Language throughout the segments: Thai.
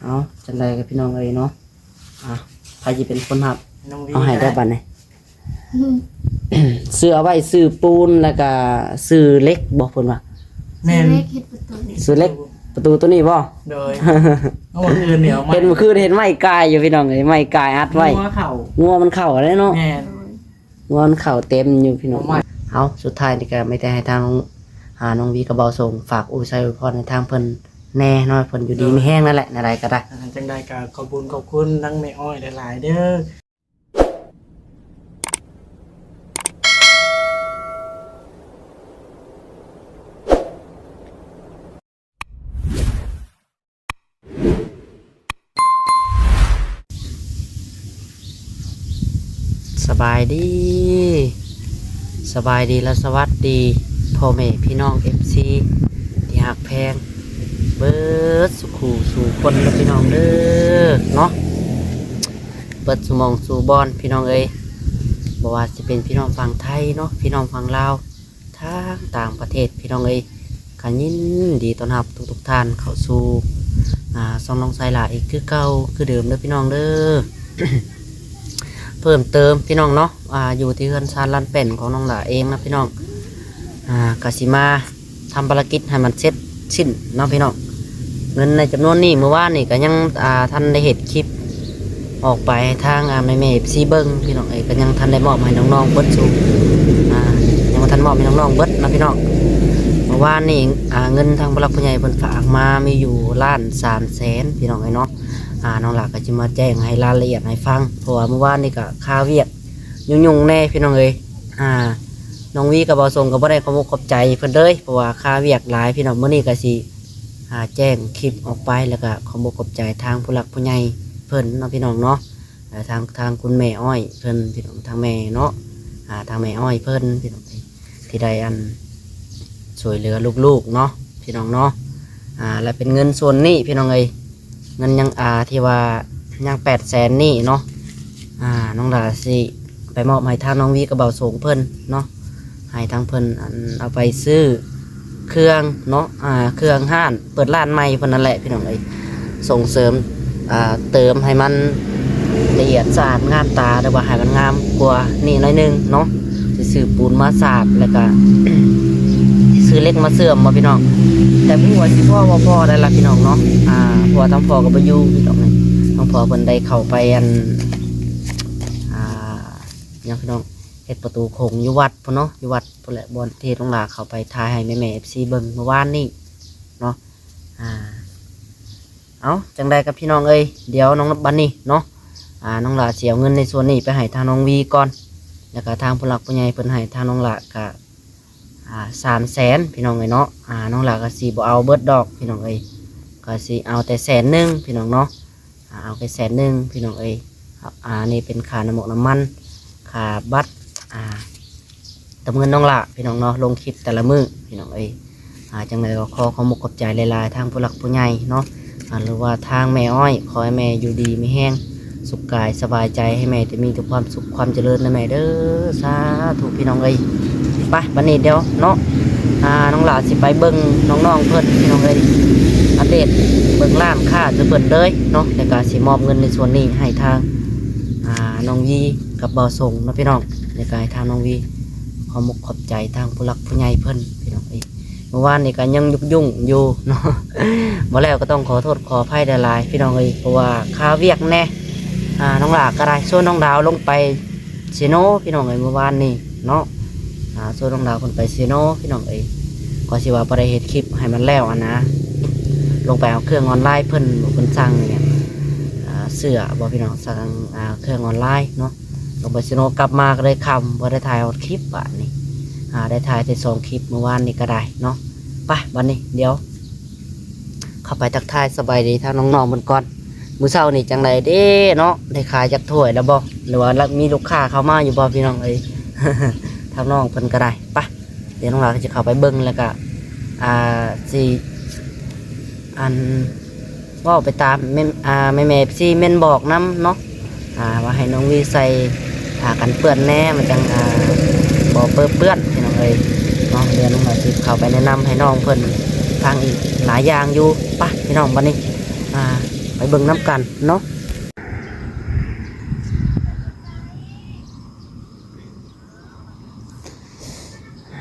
เอาจังไดกับพี่น้องเอ้ยเนาะใครจะเป็นคนหับเอาให้ได้บัดนี้ซื้อเอาไว้ซื้อปูนแล้วก็ซื้อเหล็กบ่เพิ่นว่าแม่นซื้อเหล็กประตูตัวนี้บ่โดยเอามื้ออื่นเดี๋ยวเห็นเมื่อคืนเห็นไม้กายอยู่พี่น้องเอ้ยไม้กายอัดไว้งัวมันเข้าแล้วเนาะแม่นงัวมันเข้าเต็มอยู่พี่น้องเอาสุดท้ายนี่ก็ไม่ได้ให้ทางน้องวีกับเบาส่งฝากอุ้ยใส่อวยพรในทางเพิ่นแน่น้อยเพิ่นอยู่ดีมีแห้งนั่นแหละอะไรก็ได้จังได้ก็ขอบคุณทั้งแม่อ้อยหลายๆเด้อสบายดีและสวัสดีพ่อแม่พี่น้อง FC ที่ฮักแพงเบิดสุขสู่คนและพี่น้องเด้อเนาะเบิดสุมองสู่บอนพี่น้องเอ้ยบ่ว่าจะเป็นพี่น้องฝั่งไทยเนาะพี่น้องฝั่งลาวทางต่างประเทศพี่น้องเอ้ยกันยินดีต้อนรับทุกท่านเข้าสู่ซองน้องไซล่าอีกคือเก่าคือเดิมเด้อพี่น้องเด้อ เพิ่มเติมพี่น้องเนาะอยู่ที่เฮือนชานลันเป็นของน้องหล่าเองนะพี่น้องกสิมาทำภารกิจให้มันเสร็จสิ้นเนาะพี่น้องเงินในจำนวนนี้เมื่อวานนี่ก็ยังท่านได้เห็นคลิปออกไปทางแม่ซีเบิ้งพี่น้องก็ยังท่านได้มอบให้น้องๆเบิดสูยังท่านมอบให้น้องๆเบิดนะพี่น้องเมื่อวานนี่เงินทางผู้หลักผู้ใหญ่เพิ่นฝากมามีอยู่1,300,000พี่น้องเนาะน้องหลักก็จะมาแจ้งให้รายละเอียดให้ฟังเพราะว่าเมื่อวานนี่ก็ค่าเวียกยุ่งแน่พี่น้องเอ้ยน้องวีกับเบาทรงก็บ่ได้ขอบใจเพิ่นเลยเพราะว่าค่าเวียกหลายพี่น้องมื้อนี้ก็สิแจ้งคลิปออกไปแล้วก็ขอบใจทางผู้หลักผู้ใหญ่เพิ่นเนาะพี่น้องเนาะทางคุณแม่อ้อยเพิ่นพี่น้องทางแม่เนาะทางแม่อ้อยเพิ่นพี่น้องที่ได้ช่วยเหลือลูกๆเนาะพี่น้องเนาะและเป็นเงินส่วนนี้พี่น้องเอ้ยเงินยังที่ว่ายัง800,000นี่เนาะน้องดาสิไปมอบให้ทางน้องวีกับเบาส่งเพิ่นเนาะให้ทางเพิ่นเอาไปซื้อเครื่องเนาะเครื่องห้านเปิดร้านใหม่เพิ่นนั่นแหละพี่น้องเอ้ยส่งเสริมเติมให้มันละเอียดสะอาดงามตาแต่ว่าให้มันงามกว่านี่หน่อยนึงเนาะสิซื้อปูนมาสาดแล้วก็ ซื้อเล็กมาเสื่อมมาพี่น้องแต่พี่ว่าสิพ่อว่าพ่อได้ละพี่น้องเนาะเพราะว่าทั้งพ่อกับบ่อยู่พี่น้องทั้งพ่อเพิ่นได้เข้าไปยังพี่น้องเฮ็ดประตูโค้งอยู่วัดพุ่นเนาะอยู่วัดพุ่นแหละบอนที่น้องหลาเข้าไปถ่ายให้แม่ๆ FC เบิ่งเมื่อวานนี้เนาะเอาจังใดกับพี่น้องเอ้ยเดี๋ยวน้องบัดนี้เนาะน้องหลาเสียเงินในส่วนนี้ไปให้ทางน้องวีก่อนแล้วก็ทางผู้หลักผู้ใหญ่เพิ่นให้ทางน้องหลาก็300,000พี่น้องเอ้ยเนาะน้องหลาก็สิบ่เอาเบิดดอกพี่น้องเอ้ยก็สิเอาแต่100,000พี่น้องเนาะเอาไป100,000พี่น้องเอ้ยนี่เป็นค่าน้ำมันค่าบัตรตำเงินน้องละพี่น้องเนาะลงคลิปแต่ละมื้อพี่น้องเอ้ยจังเลยก็ขอมุกขอบใจหลายๆทางผู้หลักผู้ใหญ่เนาะหรือว่าทางแม่อ้อยขอให้แม่อยู่ดีไม่แห้งสุขกายสบายใจให้แม่จะมีแต่ความสุขความเจริญนะแม่เด้อสาธุพี่น้องเอ้ยไปบัดนี้เดี๋ยวเนาะน้องหลาสิไปเบิ่งน้องๆเพิ่นพี่น้องเอ้ยอัปเดตเบิ่งร้านค้าจะเปิดเลยเนาะในการสิมอบเงินในส่วนนี้ให้ทางน้องวีกับเบาส่งนะพี่น้องในการทางน้องวีขอมุกขอบใจทางผู้หลักผู้ใหญ่เพิ่นพี่น้องเมื่อวานนี่ก็ยังยุ่งอยู่เนาะมาแล้วก็ต้องขอโทษขออภัยหลายๆพี่น้องเพราะว่าค่าเวียกแน่น้องหลากก็ได้ส่วนน้องดาวลงไปเซโนพี่น้องเมื่อวานนี่เนาะส่วนน้องดาวคนไปเซโนพี่น้องก็สิว่าบ่ได้เฮ็ดคลิปให้มันแล้วนะลงไปเอาเครื่องออนไลน์เพิ่นสั่งเนี่ยเสื้อบอกพี่น้องสั่งเครื่องออนไลน์เนาะลงไปซิโนกลับมาก็ได้คำว่าได้ถ่ายคลิปบ้านนี้ได้ถ่ายแต่2 คลิปเมื่อวานนี้ก็ได้เนาะไปบัดนี้เดี๋ยวเข้าไปทักทายสบายดีทางน้องๆบนก่อนมื้อเช้านี่จังไรเด้เนาะได้ขายจักถ้วยแล้วบ่หรือว่ามีลูกค้าเข้ามาอยู่บ่พี่น้องทางน้องเพิ่นก็ได้ไปเดี๋ยวน้องหลานก็จะเข้าไปเบิ่งแล้วก็สิว่าไปตามแม่ซีเม่นบอกน้ำเนาะว่าให้น้องวีใส่กันเปื้อนแน่มันจังบ่เปื้อนพี่น้องเนาะเดี๋ยวน้องหลานสิเข้าไปแนะนำให้น้องเพิ่นทางอีกหลายอย่างอยู่ปะพี่น้องบัดนี้ ไปเบิ่งน้ำกันเนาะ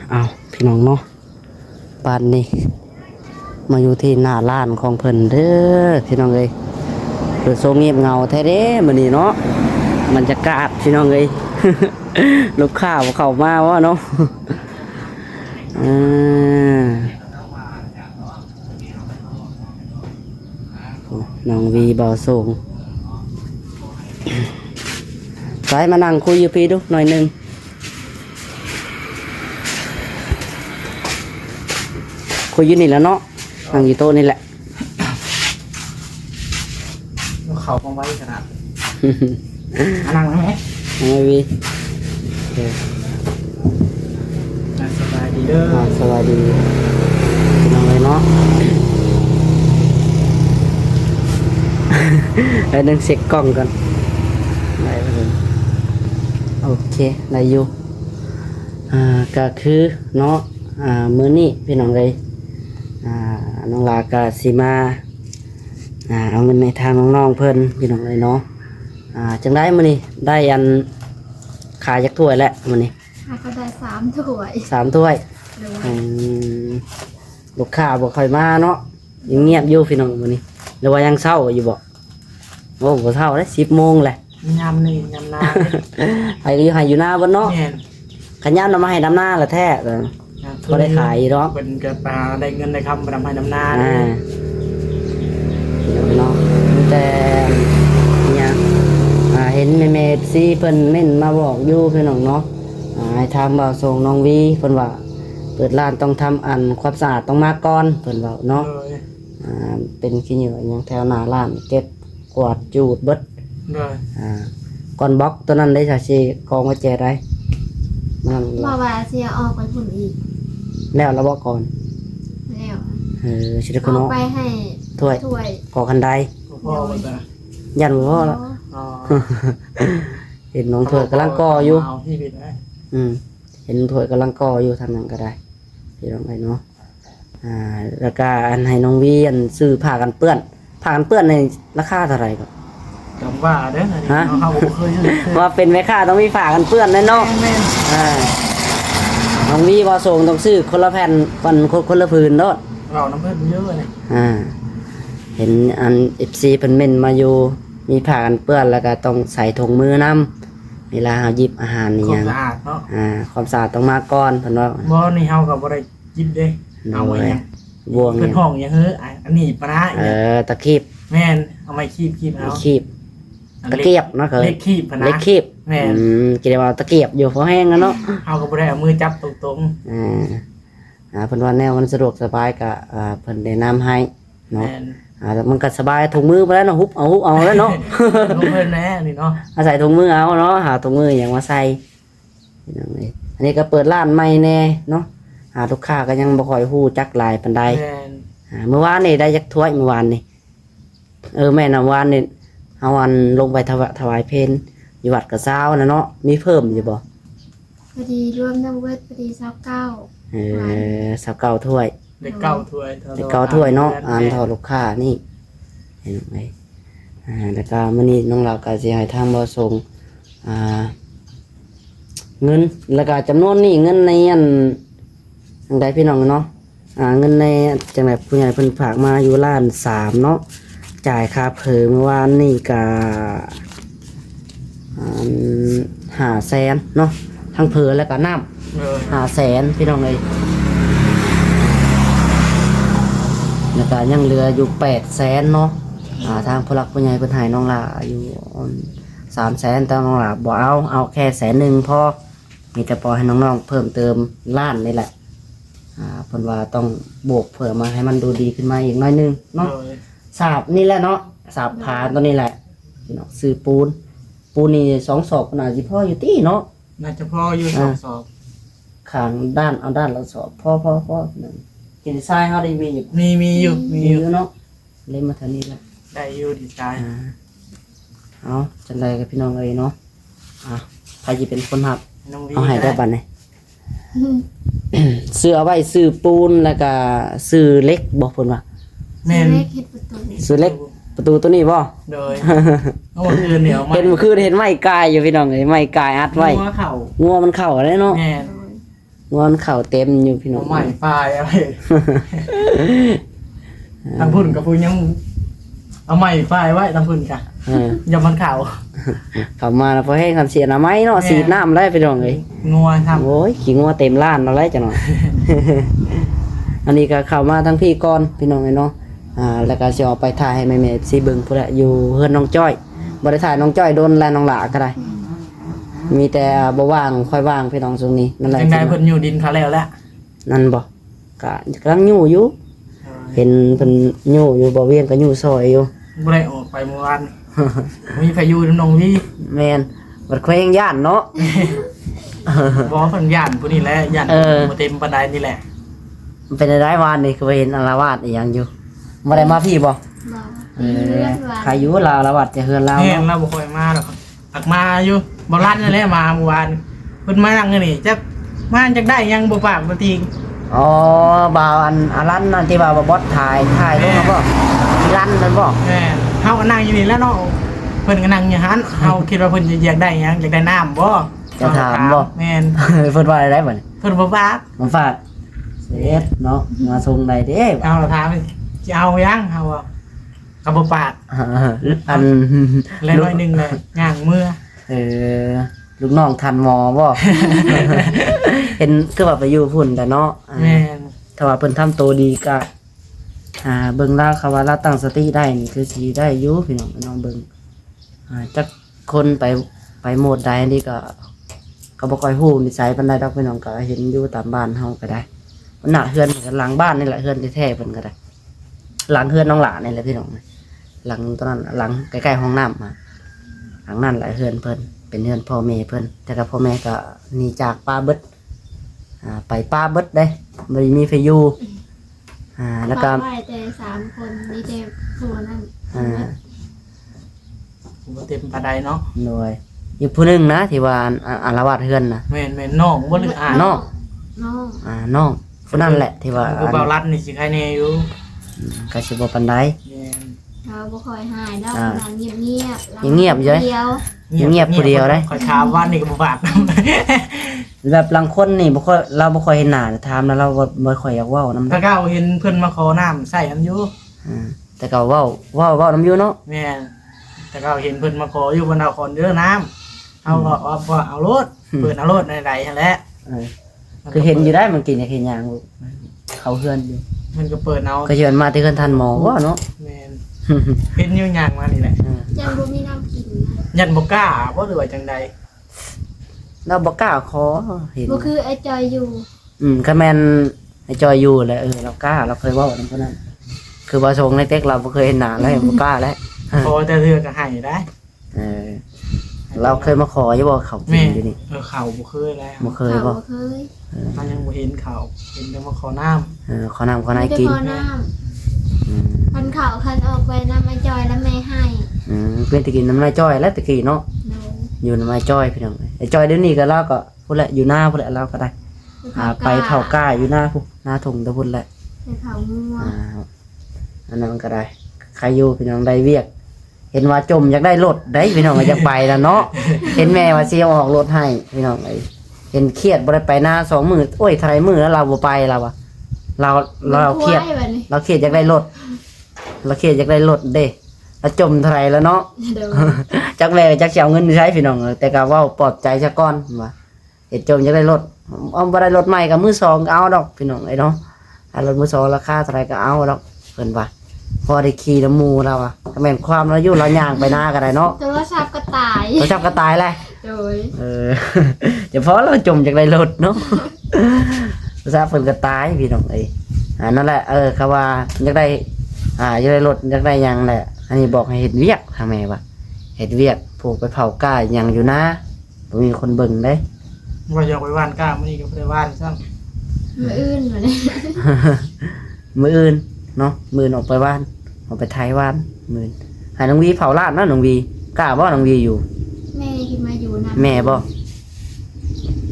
เอาพี่น้องเนาะบ้านนี้มาอยู่ที่หน้าร้านของเพิ่นเด้อพี่น้องเอ้ยเปิดโซงเงียบเงาแท้เด้มื้อนี้เนาะมันจะกาดพี่น้องเอ้ย ลูกค้าบ่เข้ามาวะเนาะ น้องวีเบาส่งไปมานั่งคุยอยู่พี่ดูหน่อยหนึงคุยอยู่นี่แหล้วเนาะนั่งอยู่โต๊ะนี่แหละ เขาคงไว้ขนาดนั่งไหม น้องวีสบายดีเด้อ สวัสดีพี่น้องเลยเนาะ แล้วนึงเช็คกล้องกันได้เลยโอเคได้อยู่ก็คือเนาะมื้อนี้พี่น้องเลยน้องลากาสิมาเอาเงินในทางน้องๆเพิ่นพี่น้องเลยเนาะจังได้มื้อนี้ได้อันขายจักถ้วยแล้วมื้อนี้ ก็ได้3 ถ้วย 3 ถ้วย เลย ลูกค้าบ่ค่อยมาเนาะยังเงียบอยู่พี่น้องมื้อนี้หรือว่ายังเช้าอยู่บ่โอ้บ่เช้าเด้10 โมงแหละ ยำนี่ยำนา ไปก็อยู่ให้อยู่หน้าบ่เนาะ แม่น ขันย่ำนำมาให้ดำหน้าละแท้ก็ได้ขายเนาะ เป็นกระปลาได้เงินได้คำประดำให้น้ำนา เนาะแต่เนี่ยเห็นแม่ซีเพิ่นเม่นมาบอกอยู่พี่น้องเนาะให้ทางบ่าวส่งน้องวีเพิ่นว่าเปิดร้านต้องทำอันความสะอาดต้องมาก่อนเพิ่นว่าเนาะเป็นขี้เหงื่ออย่างแถวหน้าร้านเก็บกวาดจูดเบิด เลย ก่อนบล็อกตัวนั้นได้ซะสิกองไว้แจได้มัน ว่าว่าเสียออกไปผลอีก แล้วเราบอกก่อน แล้ว สิได้ อ คุณ อ เนาะ กไปให้ ถ้วย ถ้วย ก่อคันได พ่อมันจะ ยันบ่พ่อละ อ๋อ เห็นน้องถ้วยกำลังก่ออยู่ เอาที่ผิดนะ เห็นถ้วยกำลังก่ออยู่ทางนั้นก็ได้พี่น้องไปเนาะแล้วก็อันให้น้องวีอันซื้อผ้ากันเปื้อนในราคาเท่าไหร่ครับ จำว่าเด้ออันนี้เขาเคย ว่าเป็นแม่ค้าต้องมีผ้ากันเปื้อนแน่เนาะ แม่น น้องวีบ่ส่งต้องซื้อคนละแผ่นคนละผืนเนาะ เราน้ำเพิ่มเยอะเลย เห็นอัน FC เพิ่นเม่นมาอยู่มีผ้ากันเปื้อนแล้วก็ต้องใส่ถุงมือนํเวลาเฮาหยิบอาหารนี่ ควา ยั ม ง สะอาดเนาะ ความสะอาดต้องมาก่อนเพิ่นว่า บ่นี่เฮากับบ่ได้ยิบเด้เอาไว้ยัง บวง เพิ่ เนี่ น ย ห้องยังเฮ้ออันนี้ปลา ตะคีบ แม่นเอาไม้คีบเอา คีบตะเกียบเนาะเคย เล็กคีบนะ เล็กคีบ แม่น กินได้ว่าตะเกียบอยู่พอแห้งแล้วเนาะ เฮาก็บ่ได้เอามือจับตรง เพิ่นว่าแนวมันสะดวกสบายก็เพิ่นแนะนำให้ ๆ เนาะ แม่น มันก็สบายถุงมือไปแล้วเนาะฮุบเอาแล้วเนาะ ลงเพิ่นแน่นี่เนาะ อาศัยถุงมือเอาเนาะหาถุงมืออย่างมาใส่อันนี้ก็เปิดร้านใหม่แน่เนาะลูกค้าก็ยังบ่ค่อยฮู้จักหลายปานใด แม่น เมื่อวานนี่ได้จักถ้วยเมื่อวานนี่แม่นำวานนี่เฮาอันลงไปถวายเพลอยู่วัดกระเซ้านะเนาะมีเพิ่มอยู่บ่ พอดีรวมน้ำเวทพอดี29 29ถ้วย เด็กเก้าถ้วย เด็ก9ถ้วยเนาะเท่าลูกค้านี่เห็นไหมแล้วก็มื้อนี้น้องเราก็สิให้ทางบ่ส่งเงินแล้วก็จำนวนนี้เงินในอันจังไดพี่น้องเนาะเงินในจังไดผู้ใหญ่เพิ่นฝากมาอยู่ล้าน3เนาะจ่ายค่าเพิ่มเมื่อวานนี่ก็500,000เนาะทั้งเพิ่มแล้วก็น้ำ500,000พี่น้องเอ้ยแล้วก็ยังเหลืออยู่800,000เนาะทางผู้หลักผู้ใหญ่เพิ่นให้น้องล่ะอยู่300,000แต่น้องล่ะบ่เอาแค่100,000พอมีแต่พอให้น้องๆเพิ่มเติมล้านนี่แหละเพิ่นว่าต้องบวกเพิ่มมาให้มันดูดีขึ้นมาอีกหน่อยนึงเนาะสาบนี่แหละเนาะสาบผาตัวนี้แหละพี่น้องซื้อปูนนี่2 ศอกน่าสิพออยู่ติเนาะ น่าจะพออยู่สอบ ข้างด้านเอาด้านละศอกพอกินทรายเฮาได้มีอยู่ มีอยู่ เนาะเล่นมาเท่านี้แล้ว ได้อยู่ดีใจ เอาจังไดกับพี่น้องเอ้ยเนาะใครจะเป็นคนหับ น้องวี เอาให้ได้บัดนี้ ซื้อเอาไว้ซื้อปูนแล้วก็ซื้อเล็กบอกเพิ่นว่า แม่น เล็กเฮ็ดประตู ซื้อเล็ก ประตูตัวนี้บ่ โดยเอาวันอื่นเดี๋ยวมา เห็นเมื่อคืนเห็นไม้กายอยู่พี่น้องเอ้ยไม้กายอัดไว้ หัวเข่า งัวมันเข้าได้เนาะ แม่ โดย งัวมันเข้าเต็มอยู่พี่น้ หั อ ว ง ใหม่ปลายอะไรทางพุ่นกับพุ่นยังเอาใหม่ปลายไว้ทางพุ่นกะ เออ อย่ามันเข่า เข้ามาแล้วพอให้คำเสียน้ำไม้เนาะสีดน้ำได้พี่น้องเอ้ย งัวท โอ้ยขี้งัวเต็มร้านเราเลยจังหน่อย อันนี้ก็เข้ามาทั้งพี่ก่อนพี่น้องเอ้ยเนาะแล้วก็สิออกไปถ่ายให้แม่ๆสิเบิ่งพุ่นแหละอยู่เฮือนน้องจ้อยบ่ได้ถ่ายน้องจ้อยโดนแลน้องหลาก็ได้ มีแต่บ่ว่างค่อยว่างพี่น้องช่วงนี้นั่นแห ำ ละ จังไดเพิ่นอยู่ดินเขาแล้วแหละ นั่นบ่ก็กำลังอยู่อยู่เห็นเพิ่นอยู่อยู่บ่เวียงก็อยู่ซอยอยู่ บ่ได้ออกไปเมื่อวานมีพายุน้องพี่ แม่นบัดเคว้งย่านเนาะ บอกว่าเพิ่นย่านผู้นี้แหละย่าน เออ บ่เต็มปานใดนี่แหละ มันเป็นได้วานนี่คือไปเห็นอารวาสอีหยังอยู่บ่ได้มาพี่บ่ บ่เลือดหวาน ใครอยู่ลาวอารวาสจะเฮือนลาว แม่น เนาะ เราบ่ค่อยมาดอกอักมาอยู่บ่รันนั่นแหละมาเมื่อวานเพิ่นมานั่งอยู่นี่จักมาจักได้ยังบ่ปากบ่ติง อ๋อบ่าวอันอารันนั่นที่ว่าบ่บอสถ่ายลงมาบ่ที่รันนั่นบ่ แม่นเฮาก็นั่งอยู่นี่แล้วเนาะเพิ่นก็นั่งอยู่หันเฮาคิดว่าเพิ่นจะอยากได้หยังอยากได้น้ำบ่ จะถามบ่ แม่น เพิ่นว่าอะไรบัดนี้ เพิ่นบ่ปาก ผมฝากเฮ็ดเนาะมาส่งได้เด้ เอาถามจะเอายังเฮาว่าก็บ่ปาก อัน แล้วน้อยหนึงเลยย่างมือ ลูกน้องทันหมอบ่ เห็นคือว่าไปอยู่พุ่นแต่เนาะ แม่น ถ้าว่าเพิ่นทำตัวดีก็เบิ่งลาวเขาว่าเราตั้งสติได้นี่คือสิได้อยู่พี่น้องเบิ่งจักคนไปโหมดใดนี่ก็บ่ค่อยฮู้นิสัยปานใดดอกพี่น้องก็เห็นอยู่ตามบ้านเฮาก็ได้มันน่ะเฮือนเหมือนกันหลังบ้านนี่แหละเฮือนแท้ๆเพิ่นก็ได้หลังเฮือนน้องหลานนี่แหละพี่น้องหลังตอนนั้นหลังใกล้ๆห้องน้ำหลังนั้นแหละเฮือนเพิ่นเป็นเฮือนพ่อแม่เพิ่นแต่ก็พ่อแม่ก็หนีจากป้าเบิดไปป้าเบิดได้บ่ได้มีไฟอยู่แล้วก็ ฝาไว้แต่3คนมีแต่ผู้นั้น บ่เต็มปานใดเนาะ หน่วยอีกผู้หนึงนะที่ว่าอารวาสเฮือนน่ะ แม่นน้องบ่หรืออ่าน น้อง น้อง น้องผู้นั้นแหละที่ว่า กูเบารัดนี่สิใครแน่อยู่ ก็สิบ่ปานใด แม่น เราบ่ค่อยหายแล้ว อ่า เราเงียบๆ เงียบๆอยู่เด้ เดียว เงียบผู้เดียวได้ คอยถามว่านี่ก็บ่ปากนำ แบบบางคนนี่บ่ค่อยเราบ่ค่อยเห็นหน้าถามแล้วเราบ่ค่อยอยากเว้านำ ถ้าเก้าเห็นเพิ่นมาขอน้ำใส่น้ำอยู่ แต่ก็เว้านำอยู่เนาะ แม่นแต่เก้าเห็นเพิ่นมาขออยู่เพิ่นเอาคนเด้อน้ำเอาก็ว่าเอารถเพิ่นเอารถในใดหั่นแหละ คือเห็นอยู่ได้มันกินอยากเห็นหยังเขาเฮือนอยู่ มันก็เปิดเอา ก็เชิญมาที่เฮือนทันหมอว่าเนาะ แม่นเห็นอยู่อย่างมานี่แหละ ยังบ่มีน้ำกินนะ ยันบ่กล้าบ่หรือว่าจังใด เราบ่กล้าขอเห็น บ่คือไอ้จอยอยู่ คะแม่นไอ้จอยอยู่แหละเรากล้าเราเคยเว้านำคนนั้น คือบ่ทรงในเต็กเราบ่เคยเห็นหน้าแล้วบ่กล้าแล้ว ขอแต่เทื่อก็ให้ได้ เราเคยมาขออยู่บ่เขากิ แม่ นอยู่นี่ เขาบ่เคยแล้ว บ่เคยบ่ บ่เคย มันยังบ่เห็นเขาเห็นแต่มาขอน้ำ ขอน้ำขอนายกิน มีแต่ขอน้ำคันเขาคันออกไปน้ำไอ้จอยแล้วแม่ให้ เพื่อนตะกินน้ำลายจ้อยแล้วตะกี้เนาะ โดน อยู่น้ำลายจ้อยพี่น้องไอ้จ้อยเดี๋ยวนี้ก็เราก็พูดแหละอยู่หน้าพูดแหละเราก็ได้ไปเผากล้าอยู่หน้าพูหน้าถงตะพุ่นแหละ ไปเผางัว อันนั้นก็ได้ใครอยู่พี่น้องได้เวียก เห็นว่าจมอยากได้รถได้พี่น้องก็อยากไปแล้วเนาะ เห็นแม่ว่าสิเอาออกรถให้พี่น้องไอ้เห็นเครียดบ่ได้ไปหน้า2 มื้อโอ้ยเท่าไหร่มื้อแล้วเราบ่ไปเราอะเราเครียด มันกลัวไอ้แบบนี้ เราเครียดอยากได้รถเราเครียดอยากได้รถเด้เราจมเท่าไหร่แล้วเนาะ โดน จักแม่จักสิเอาเงินใช้พี่น้องแต่ก็เว้าปลอบใจซะก่อนว่าเฮ็ดจมอยากได้รถเอาบ่ได้รถใหม่ก็มือ2ก็เอาดอกพี่น้องไอ้เนาะถ้ารถมือ2ราคาเท่าไหร่ก็เอาดอกเพิ่นว่าพอได้ขี่น้ำหมู่เราอ่ะก็แม่นความเราอยู่เราย่างไปหน้าก็ได้เนาะ โทรศัพท์ก็ตาย เราจับก็ตายแหละ โดย เดี๋ยวพอเราจมจากได้รถเนาะทราบเพิ่นก็ตายพี่น้องเอ้ยนั่นแหละเขาว่าอยากได้อยากได้รถอยากได้หยังแหละ อันนี้บอกให้เฮ็ดเวียกทำไมวะเฮ็ดเวียกผูกไปเผากล้าหยังอยู่นะบ่มีคนเบิ่งเด้ ว่าจะเอาไปว่านกล้ามื้อนี้ก็บ่ได้ว่านซ้ำ มืออื่นมาเลย มื้ออื่นเนาะมื้อออกไปบ้านออกไปไทยบ้านมื้อให้น้องวีเผาลาดเนาะน้องวีกล้าบ่น้องวีอยู่ แม่ที่มาอยู่นะ แม่บ่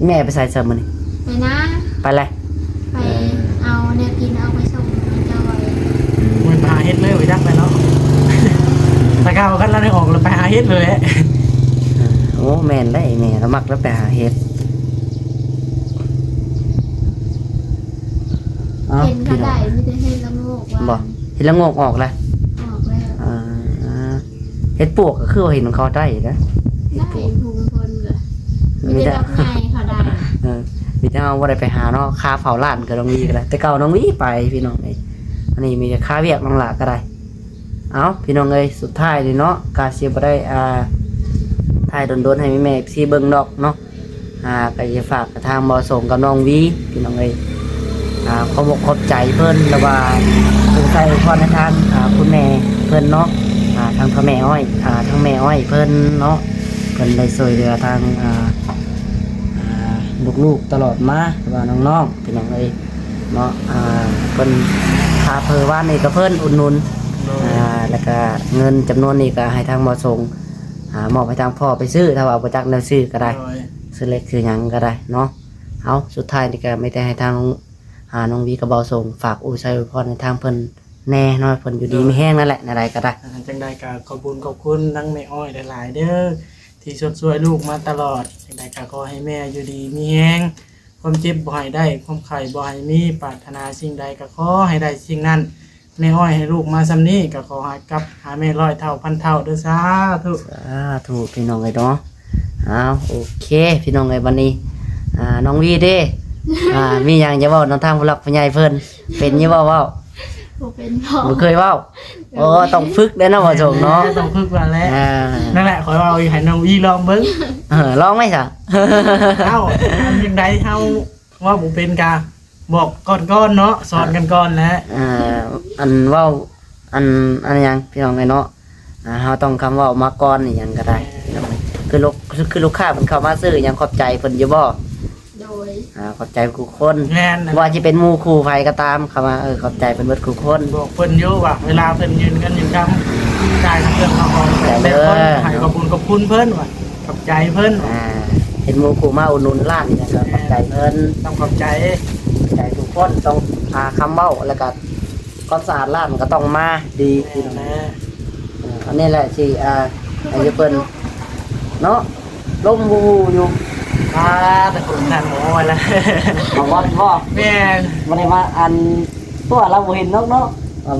แม่ไปใส่เสื้อมื้อนี้ ไปนะ ไปเลย ไปเอาแนวกินเอาไปส่งไอ้จอย มันมาเฮ็ดเลยไว้จักไปเนาะ เฮ็ดเลยแหละ โอ้แม่นได้แม่เรามักแล้วไปหาเฮ็ดอ้าว เห็นเขาได้ไม่ได้ให้ละโงกว่า บ่เฮ็ดละโงกออกแล้ว ออกแล้ว เฮ็ดปวกก็คือว่าเห็นของเขาได้นะ ได้ภูมิพลเลยไม่ได้รับไงเขาได้ มีแต่เอาบ่ได้ไปหาเนาะค่าเผาร้านก็ต้องมีก็ได้แต่เก่าน้องมีไปพี่น้องเอ้ยอันนี้มีแต่ค่าเวียกน้องหลาก็ได้เอาพี่น้องเอ้ยสุดท้ายนี่เนาะกาสิบ่ได้ถ่ายโดนๆให้แม่ๆพี่เบิ่งดอกเนาะก็จะฝากกับทางบ่ส่งกับน้องวีพี่น้องเอ้ยขอบอกขอบใจเพิ่นแล้วว่าผู้ใส่พรในทางคุณแม่เพิ่นเนาะทางพ่อแม่อ้อยทางแม่อ้อยเพิ่นเนาะเพิ่นได้ช่วยเหลือทางลูกๆตลอดมาว่าน้องๆพี่น้องเอ้ยเนาะเพิ่นพาเพอว่านนี่ก็เพิ่นอุดหนุนแล้วก็เงินจำนวนนี้ก็ให้ทางบ่ส่งมอบให้ทางพ่อไปซื้อถ้าว่าบ่จักแนวซื้อก็ได้ซื้อเล็กซื้อหยังก็ได้เนาะเอาสุดท้ายนี่ก็ไม่ได้ให้ทางน้องวีกับเบาส่งฝากอุ้ยใส่พรในทางเพิ่นแน่เนาะเพิ่นอยู่ดีไม่แห้งนั่นแหละอะไรก็ได้ จังใดก็ขอบคุณทั้งแม่อ้อยหลายๆเด้อที่ช่วยลูกมาตลอดจังใดก็ขอให้แม่อยู่ดีมีแรงความเจ็บบ่ให้ได้ความไข้บ่ให้มีปรารถนาสิ่งใดก็ขอให้ได้สิ่งนั้นแม่อ้อยให้ลูกมาซำนี้ก็ขอให้กลับหาแม่ร้อยเท่าพันเท่าเด้อสาธุ ถูกพี่น้องเลยเนาะโอเคพี่น้องเลยวันนี้น้องวีเด้มีอย่างจะเว้าน้องทางผู้หลักผู้ใหญ่เพิ่นเป็นยี่เว้า บ่เป็นพ่อ บ่เคยเว้าโอ้ต้องฝึกได้เนาะบ่ส่งเนาะ ต้องฝึกมาแล้วนั่นแหละขอเอาให้น้องวีลองเบิ่ง ลองไหมซะ เอ้าจังใดเฮาว่าบ่เป็นกะบอกก่อนๆเนาะสอนกันก่อนแหละ อันเว้าอันหยังพี่น้องเลยเนาะเฮาต้องคำเว้ามาก่อนนี่หยังก็ได้พี่น้องเอ้ยคือลูกค้าเพิ่นเข้ามาซื้อหยังขอบใจเพิ่นอยู่บ่ โดย ขอบใจทุกคน แม่น ว่าจะเป็นหมู่คู่ไผก็ตามเข้ามาขอบใจเป็นเบิดทุกคน บอกเพิ่นอยู่ว่าเวลาเพิ่นยืนกันอยู่กำจ่ายทั้งเรื่องทั้งออกแต่คนให้ขอบคุณเพิ่นว่าขอบใจเพิ่น เห็นหมู่คู่มาอุดหนุนร้านนี่ก็ขอบใจเพิ่น ต้องขอบใจ ใจทุกคนต้องคำเว้าแล้วก็ความสะอาดร้านก็ต้องมาดีพี่น้อง นะ อันนี้แหละสิให้เพิ่นเนาะลมวูอยู่ แต่คนนั่นหมอไว้แล้ว บอกว่า แม่น บ่ได้มาอันตัวเราบ่เห็นเนาะ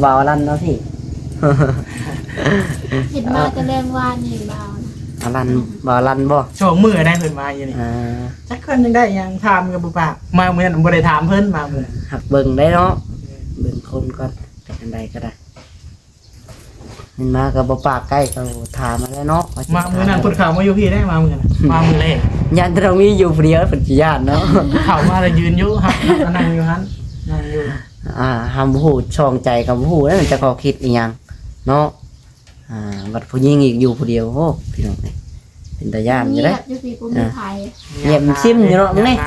บ่าวลั่นเนาะพี่ เห็นมาแต่แรงวานนี่เบานะ ลั่นบ่าวลั่นบ่ ช่วงมื้อได้เพิ่นมาอยู่นี่จักเพิ่นยังได้ยังถามกับบ่ปากมาเหมือนบ่ได้ถามเพิ่นมาเหมือน หักเบิ่งได้เนาะเบิ่งคนก่อนแต่อันใดก็ได้เห็นมากับบ่ปากใกล้ก็ถามมาแล้วเนาะ มามื้อนั้นเพิ่นเข้ามาอยู่พี่ได้มามื้อนั้นมามื้อแรก ยันตรงนี้อยู่ผู้เดียวเพิ่นสิญาติเนาะ เข้ามาแล้วยืนอยู่ครับนั่งอยู่หั่นนั่งอยู่ หำผู้ช่องใจกับผู้นั่นจะขอคิดอีหยังเนาะบัดผู้หญิงอีกอยู่ผู้เดียวโอ้พี่น้องนี่เป็นตาย่านอยู่ เงี เด้ ยบอยู่พี่กูมีไผ เงียบซิมอยู่เนาะนี่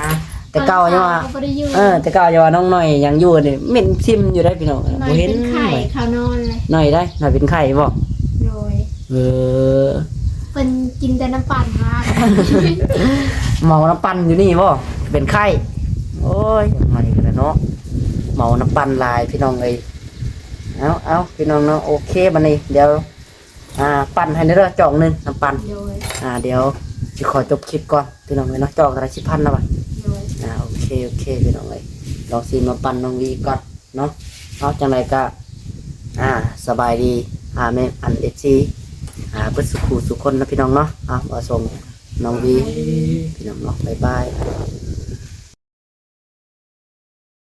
แต่เก่ายังว่า บ่ได้อยู่ แต่เก่ายังว่าน้องหน่อยยังอยู่นี่เหม็นซิมอยู่ได้พี่น้อง หน่อ บ่ ย เห็น เป็นไข่ข้าวนอนเลย หน่อยได้หน่อยเป็นไข่บ่ โดย อ เป็นกินแต่น้ำปั่นมาก เมาน้ำปั่นอยู่นี่บ่เป็นไข่โอ้ยยังไงกันเนาะเมาน้ำปั่นลายพี่น้องเอ้ยเอาพี่น้องเนาะโอเคบัดนี้เดี๋ยวปั่นให้เด้อจอกหนึงน้ำปั่น โดย เดี๋ยวสิขอจบคลิปก่อนพี่น้องเอ้ยเนาะจอกอะไร10,000แล้วบ่ โดย โอเคพี่น้องเอ้ยลองซีมาปั่นน้องวีก่อนเนาะเอาจังไรก็สบายดีแม่อันFCเพื่อสุขุสุขคนนะพี่น้องเนาะมาส่งน้องวีพี่น้องเนาะบ๊ายบาย